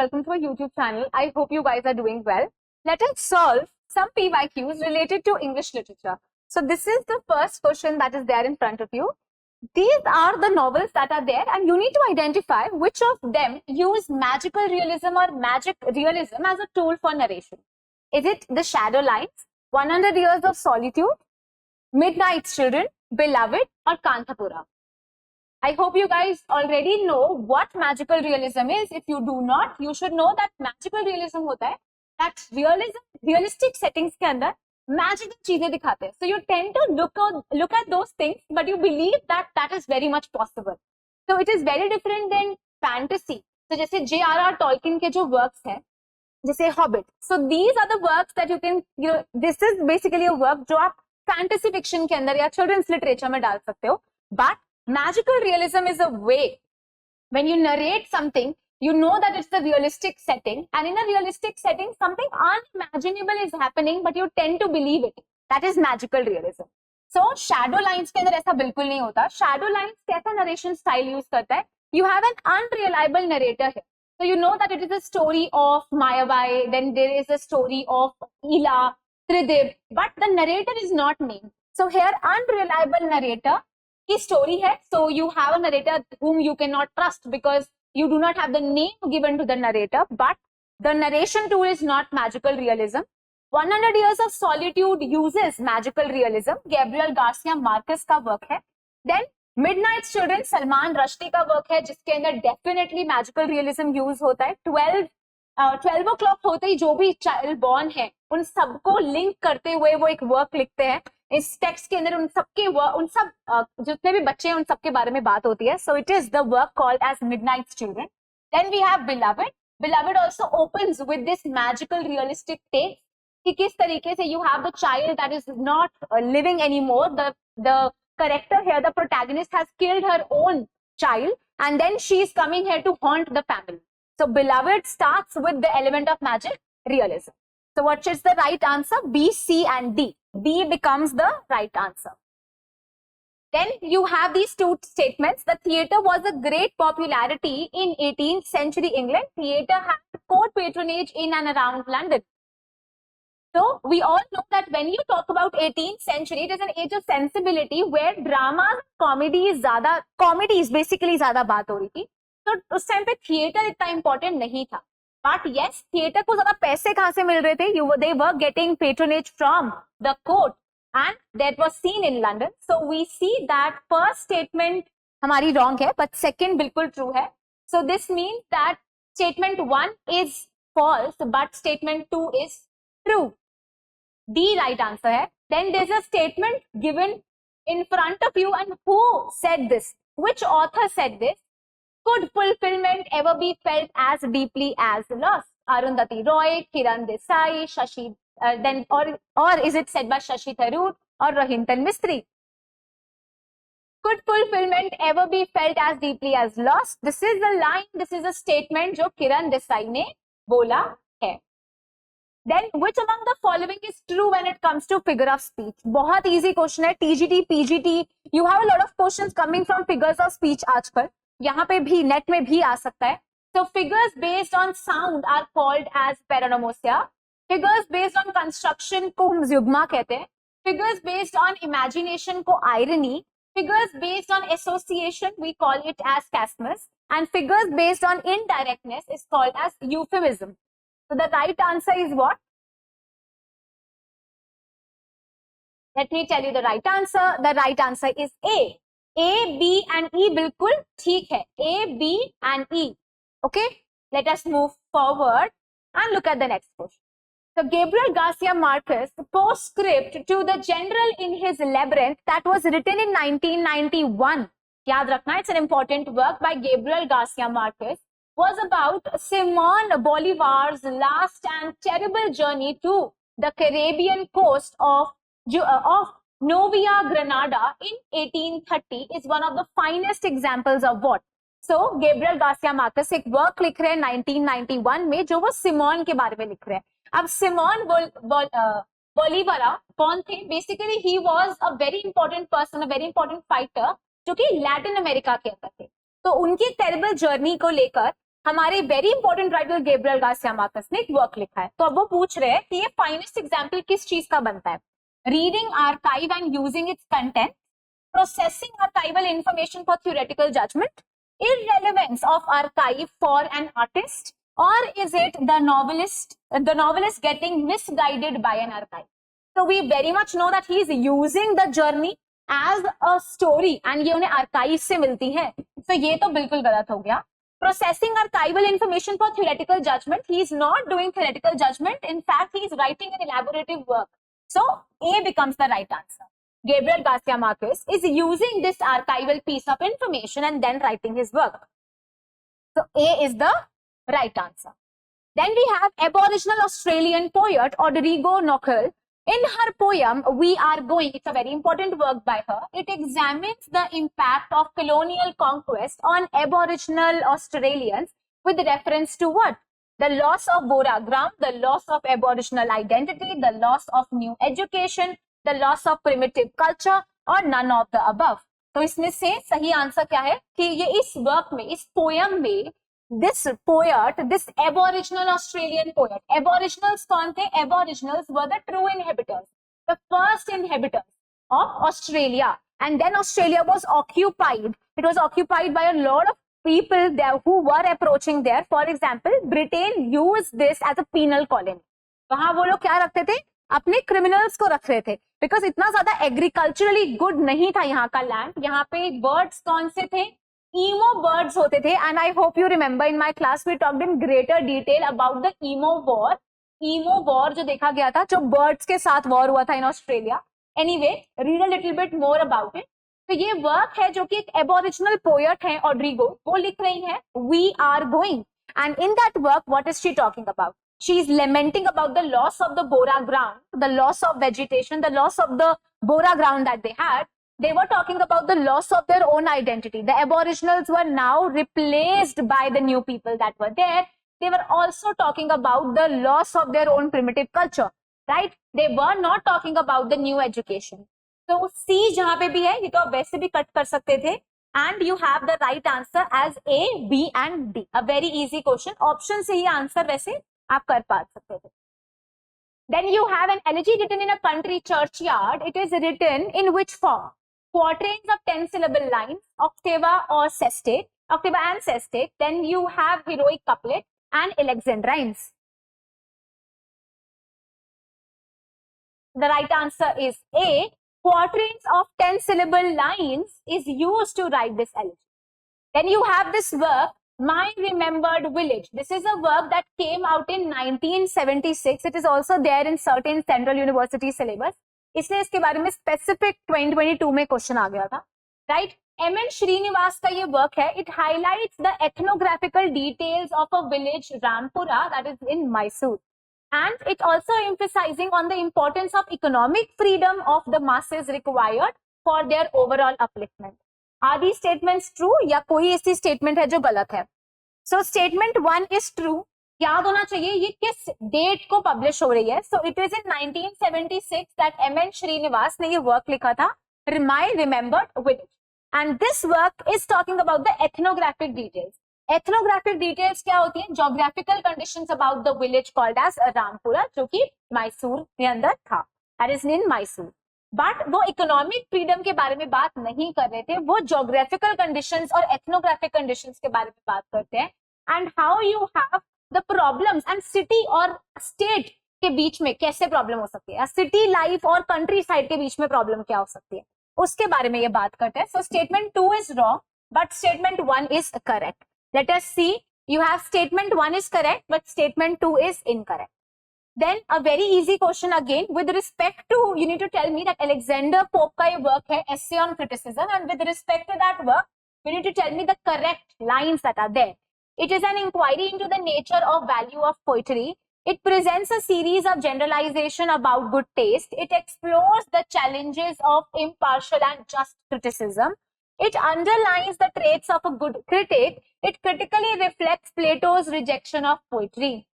welcome to our YouTube channel. I hope you guys are doing well. Let us solve some PYQs related to English literature. So this is the first question that is there in front of you. These are the novels that are there and you need to identify which of them use magical realism or magic realism as a tool for narration. Is it The Shadow Lines, 100 Years of Solitude, Midnight's Children, Beloved, or Kanthapura? I hope you guys already know what magical realism is. If you do not, you should know that magical realism होता है that realistic settings के अंदर magical चीजें दिखाते हैं. So you tend to look at those things, but you believe that that is very much possible. So it is very different than fantasy. So जैसे J.R.R. Tolkien के जो works हैं, जैसे Hobbit. So these are the works that you can, this is basically a work जो आप fantasy fiction के अंदर या children's literature में डाल सकते हो. But magical realism is a way when you narrate something, you know that it's the realistic setting, and in a realistic setting, something unimaginable is happening, but you tend to believe it. That is magical realism. So shadow lines के अंदर ऐसा बिल्कुल नहीं होता. Shadow lines कैसा narration style use करता है? You have an unreliable narrator here. So you know that it is a story of Mayabai, then there is a story of Ila, Tridib, but the narrator is not named. So here unreliable narrator की story है, so you have a narrator whom you cannot trust because you do not have the name given to the narrator, but the narration tool is not magical realism. 100 Years of Solitude uses magical realism, Gabriel Garcia Marquez का work है. Then Midnight's Children Salman Rushdie का work है जिसके अंदर definitely magical realism use होता है. 12 o'clock होते ही जो भी child born है उन सबको link करते हुए वो एक work लिखते हैं. इस टेक्स्ट के अंदर उन सब जितने भी बच्चे हैं उन सब के बारे में बात होती है. So it is the work called as Midnight's Children. Then we have Beloved. Beloved also opens with this magical realistic take कि किस तरीके से you have the child that is not living anymore. The character here, the protagonist, has killed her own child and then she is coming here to haunt the family. So Beloved starts with the element of magic realism. So what is the right answer? B, C and D. B becomes the right answer. Then you have these two statements. The theatre was a great popularity in 18th century England. Theatre had court patronage in and around London. So we all know that when you talk about 18th century, it is an age of sensibility where dramas, comedies basically ज़्यादा बात हो रही थी. तो उस time पे theatre इतना important नहीं था. But yes, थिएटर को ज़्यादा पैसे कहाँ से मिल रहे थे? They were getting patronage from the court, and that was seen in London. So we see that first statement हमारी wrong है, but second बिल्कुल true है. So this means that statement 1 is false, but statement 2 is true. D right answer है. Then there's a statement given in front of you, and who said this? Which author said this? Could fulfillment ever be felt as deeply as loss? Arundhati Roy, Kiran Desai, Shashi, then or is it said by Shashi Tharoor or Rohinton Mistry? Could fulfillment ever be felt as deeply as loss? This is the line, this is a statement जो Kiran Desai ने बोला है. Then which among the following is true when it comes to figure of speech? बहुत easy question है. TGT, PGT, you have a lot of questions coming from figures of speech आजकल. यहाँ पे भी net में भी आ सकता है. So figures based on sound are called as paronomosia. Figures based on construction को हम युग्मा कहते हैं. Figures based on imagination को irony. Figures based on association we call it as chiasmus. And figures based on indirectness is called as euphemism. So the right answer is what? Let me tell you the right answer. The right answer is A. A, B and E बिल्कुल ठीक है. A, B and E. Okay, let us move forward and look at the next question. So Gabriel Garcia Marquez postscript to the general in his Labyrinth that was written in 1991. याद रखना, it's an important work by Gabriel Garcia Marquez, was about Simon Bolivar's last and terrible journey to the Caribbean coast of Novia Granada in 1830 is one of the finest examples of what? So Gabriel Garcia Marquez एक work लिख रहे हैं 1991 में जो वो Simone के बारे में लिख रहे हैं. अब सिमोन बोलीवारा कौन थे? Basically he was a very important person, a very important fighter जो कि लैटिन अमेरिका के अंदर थे. तो उनकी टेरिबल जर्नी को लेकर हमारे very important writer Gabriel Garcia Marquez ने एक वर्क लिखा है। तो अब वो पूछ रहे हैं कि ये फाइनेस्ट एग्जाम्पल किस चीज का बनता है? Reading archive and using its content, processing archival information for theoretical judgement, irrelevance of archive for an artist, or is it the novelist getting misguided by an archive? So we very much know that he is using the journey as a story and ये उन्हें archive से मिलती है, so ये तो बिल्कुल गलत हो गया। Processing archival information for theoretical judgment, he is not doing theoretical judgment, in fact he is writing an elaborative work, so A becomes the right answer. Gabriel Garcia Marquez is using this archival piece of information and then writing his work. So A is the right answer. Then we have Aboriginal Australian poet Rodrigo Nockell. In her poem, We Are Going, it's a very important work by her. It examines the impact of colonial conquest on Aboriginal Australians with reference to what? The loss of Bora ground, the loss of Aboriginal identity, the loss of new education, the loss of primitive culture, और none of the above. तो इसमें से सही answer क्या है कि ये इस वर्क में, इस पोयम में, this poet, this Aboriginal Australian poet, Aboriginals कौन थे? Aboriginals were the true inhabitants, the first inhabitants of Australia, and then Australia was occupied. It was occupied by a lot of people there who were approaching there. For example, Britain used this as a penal colony. वहां वो लोग क्या रखते थे? अपने criminals को रख रहे थे, बिकॉज इतना ज्यादा एग्रीकल्चरली गुड नहीं था यहाँ का लैंड। यहाँ पे बर्ड्स कौन से थे? ईमो बर्ड्स होते थे, and I hope you remember in my class we talked in greater detail about the emu war. Emu war जो देखा गया था, जो बर्ड्स के साथ वॉर हुआ था in Australia. Anyway, read a little bit more about it. तो ये वर्क है जो कि एक एबोरिजिनल पोएट है ऑड्रिगो, वो लिख रही है we are going, and in that work what is she talking about? She is lamenting about the loss of the Bora ground, the loss of vegetation, the loss of the Bora ground that they had. They were talking about the loss of their own identity. The Aboriginals were now replaced by the new people that were there. They were also talking about the loss of their own primitive culture, right? They were not talking about the new education. So C जहां पे भी है, ये तो आप वैसे भी cut कर सकते थे, and you have the right answer as A, B and D. A very easy question. Option से ही आंसर वैसे आप कर पा सकते थे। Then you have an elegy written in a country churchyard. It is written in which form? Quatrains of 10-syllable lines, octava or sestet, octava and sestet. Then you have heroic couplet and alexandrines. The right answer is A. Quatrains of 10-syllable lines is used to write this elegy. Then you have this work, My Remembered Village. This is a work that came out in 1976. It is also there in certain Central University syllabus. इसलिए इसके बारे में specific 2022 में question आ गया था, right? M.N.. Srinivas का ये work है. It highlights the ethnographical details of a village Rampura that is in Mysore, and it also emphasizing on the importance of economic freedom of the masses required for their overall upliftment. Are these statements true या कोई ऐसी statement है जो गलत है? So statement 1 is true. याद होना चाहिए ये किस डेट को पब्लिश हो रही है. So it is in 1976 that M.N. Srinivas ने ये वर्क लिखा था, My Remembered Village, and this work is talking about the ethnographic details. Ethnographic details क्या होती है? Geographical conditions about the village called as Rampura, जो कि मैसूर के अंदर था, that is in Mysore. But वो इकोनॉमिक फ्रीडम के बारे में बात नहीं कर रहे थे, वो जोग्राफिकल कंडीशंस और एथनोग्राफिक कंडीशंस के बारे में बात करते हैं, and how you have the problems and city और स्टेट के बीच में कैसे प्रॉब्लम हो सकती है, सिटी लाइफ और कंट्री साइड के बीच में प्रॉब्लम क्या हो सकती है, उसके बारे में ये बात करते हैं. So statement 2 is wrong but statement 1 is correct. Let us see, you have statement 1 is correct but statement 2 is incorrect. Then a very easy question again, with respect to, you need to tell me that Alexander Pope का ये work है Essay on Criticism, and with respect to that work you need to tell me the correct lines that are there. It is an inquiry into the nature of value of poetry. It presents a series of generalization about good taste. It explores the challenges of impartial and just criticism. It underlines the traits of a good critic. It critically reflects Plato's rejection of poetry.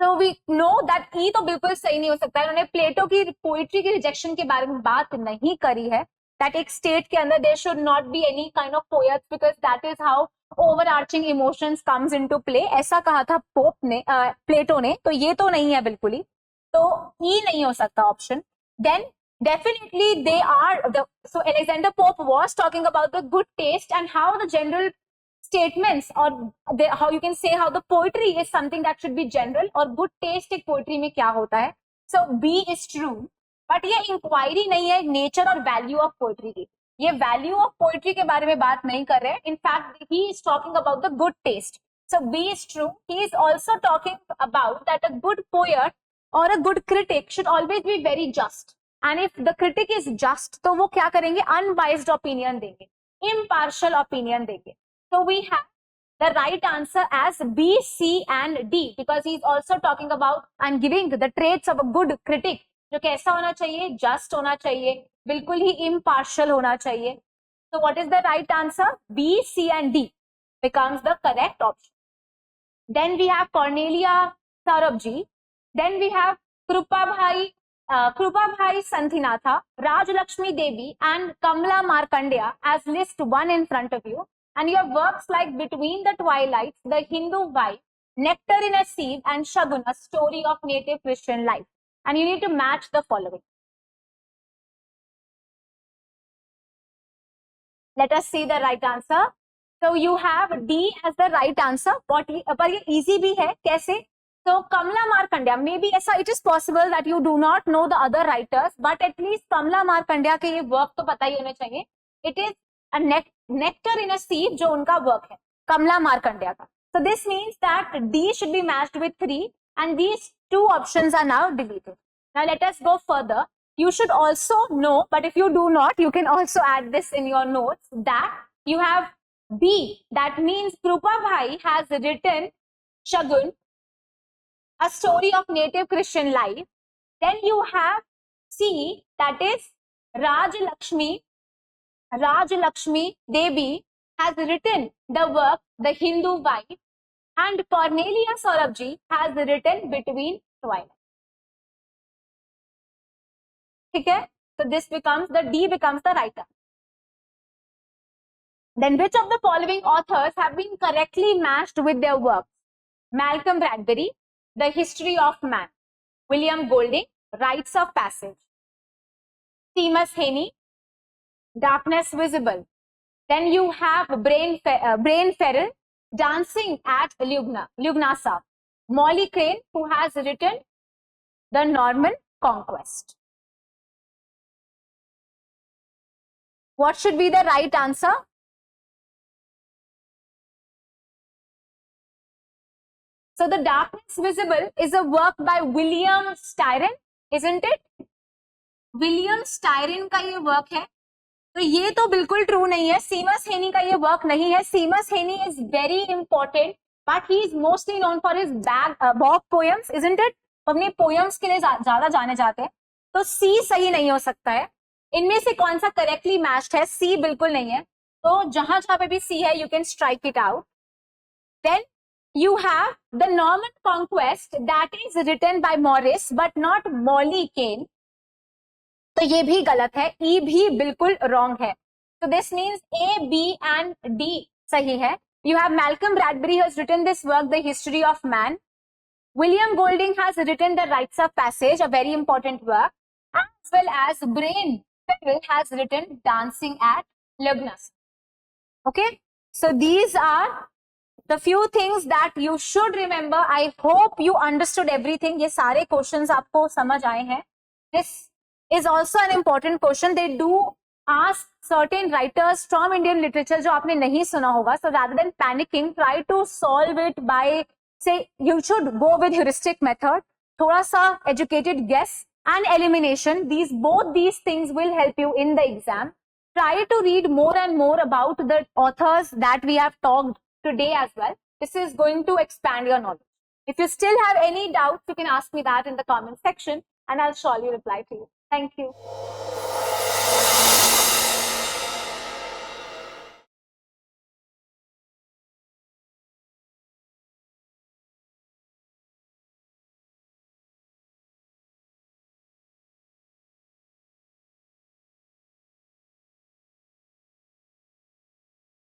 So we know that E तो बिल्कुल सही नहीं हो सकता है. उन्होंने प्लेटो की poetry की रिजेक्शन के बारे में बात नहीं करी है. That एक स्टेट के अंदर there should not be any kind of poets because that is how overarching emotions comes into play, ऐसा कहा था पोप ने, प्लेटो ने, तो ये तो नहीं है बिल्कुल ही, तो ई नहीं हो सकता option. Then definitely they are so Alexander Pope was talking about the good taste and how the general statements or how you can say how the poetry is something that should be general, और good taste एक poetry में क्या होता है. So B is true, but ये inquiry नहीं है nature और value of poetry की. ये value of poetry के बारे में बात नहीं कर रहे हैं. In fact, he is talking about the good taste. So B is true. He is also talking about that a good poet or a good critic should always be very just. And if the critic is just, तो वो क्या करेंगे? Unbiased opinion देंगे, impartial opinion देंगे. So we have the right answer as B, C and D, because he is also talking about and giving the traits of a good critic. जो कैसा होना चाहिए? Just होना चाहिए, बिल्कुल ही impartial होना चाहिए. So what is the right answer? B, C and D becomes the correct option. Then we have Cornelia Sarabji. Then we have Krupabhai Santhinatha, Rajlakshmi Devi and Kamala Markandeya as list 1 in front of you. And you have works like Between the Twilights, The Hindu Wife, Nectar in a Sieve and Shagun, A Story of Native Christian Life. And you need to match the following. Let us see the right answer. So you have D as the right answer. पर ये easy भी है, कैसे? So Kamala Markandeya, maybe ऐसा it is possible that you do not know the other writers, but at least Kamala Markandeya के ये work तो पता ही होने चाहिए. It is a nectar in a sieve जो उनका work है, Kamala Markandeya का. So this means that D should be matched with 3 and these 2 options are now deleted. Now let us go further. You should also know, but if you do not, you can also add this in your notes, that you have B, that means Krupa Bhai has written Shagun, A Story of Native Christian Life. Then you have C, that is Rajlakshmi Devi has written the work The Hindu Wife, and Cornelia Sarabji has written Between Twilight. ठीक है? So this becomes the D becomes the right answer. Then which of the following authors have been correctly matched with their works? Malcolm Bradbury, The History of Man. William Golding, Rites of Passage. Seamus Heaney, Darkness Visible. Then you have Brain Ferrell, Dancing at Lughnasadh. Molly Crane, who has written The Norman Conquest. What should be the right answer? So the Darkness Visible is a work by William Styron, isn't it? William Styron का ये work है, तो ये तो बिल्कुल true नहीं है. Seamus हेनी का ये वर्क नहीं है. Seamus Heaney is very important, but he is mostly known for his bog poems, isn't it? अपने पोएम्स के लिए ज्यादा जाने जाते हैं, तो सी सही नहीं हो सकता है. इनमें से कौन सा करेक्टली मैच्ड है? सी बिल्कुल नहीं है. तो जहां जहां पे भी सी है, you can strike it out. Then you have The Norman Conquest, that is written by Morris but not Molly Crane, तो ये भी गलत है. E भी बिल्कुल wrong है. So this means A, B and D सही है. You have Malcolm Bradbury has written this work, The History of Man. William Golding has written The Rites of Passage, a very important work, as well as Brain Ferrell has written Dancing at Lughnasadh. Okay, so these are the few things that you should remember. I hope you understood everything. ये सारे questions आपको समझ आए हैं. This is also an important question. They do ask certain writers from Indian literature जो आपने नहीं सुना होगा. So rather than panicking, try to solve it by, say, you should go with heuristic method. थोड़ा सा educated guess and elimination. Both these things will help you in the exam. Try to read more and more about the authors that we have talked today as well. This is going to expand your knowledge. If you still have any doubts, you can ask me that in the comment section and I'll surely reply to you. Thank you.